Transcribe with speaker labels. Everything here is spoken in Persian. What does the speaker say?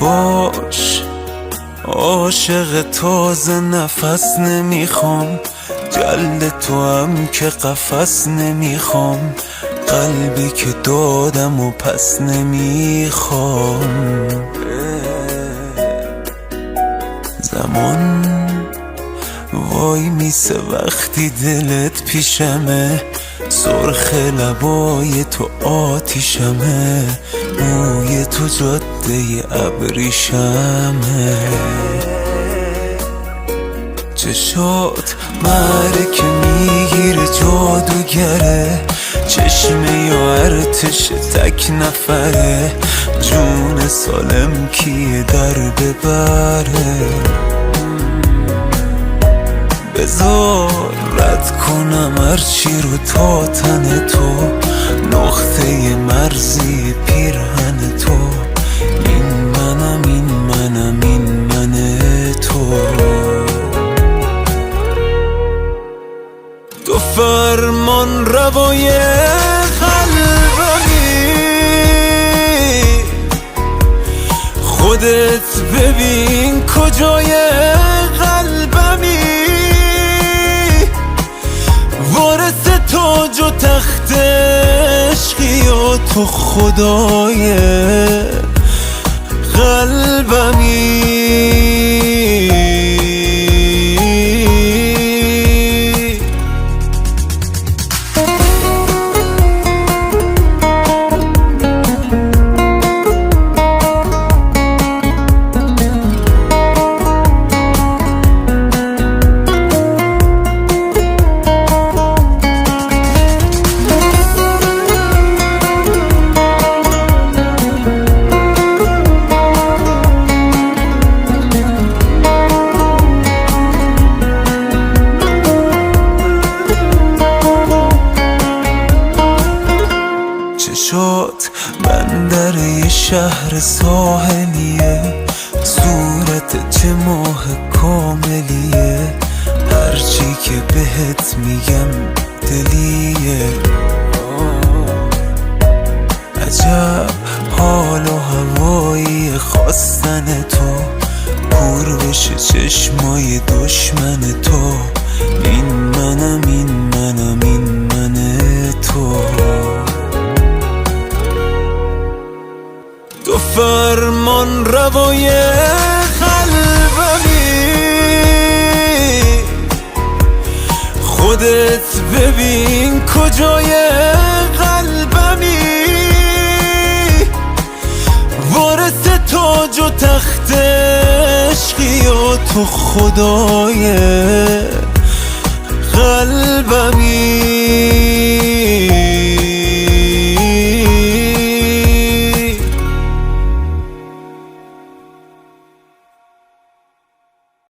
Speaker 1: باش عاشق تازه نفس نمیخوام، جلد تو هم که قفس نمیخوام، قلبی که دادم و پس نمیخوام. زمان وای میسه وقتی دلت پیشمه، سرخ لبای تو آتیشمه، موی تو جاده ابریشمه، چشات معرکه میگیره جادوگره، چشمه یا ارتش تک نفره، جون سالم کیه در ببره. بذار رد کنم هرچی رو تا تن تو، نقطه مرزی پیرهن تو، این منم این منم این من تو. تو فرمان روای قلبمی، خودت ببین کجای قلبمی، وارث تاج و تخت عشقی و تو خدای قلبمی. چشات بندر یه شهر ساحلیه، صورت چه ماه کاملیه، هرچی که بهت میگم دلیه. عجب حال و هوایی خواستن تو، کور بشه چشمای دشمن تو، این منم این منم این من تو. تو فرمان روای قلبمی، خودت ببین کجای قلبمی، وارث تاج و تخت عشقی و تو خدای قلبمی.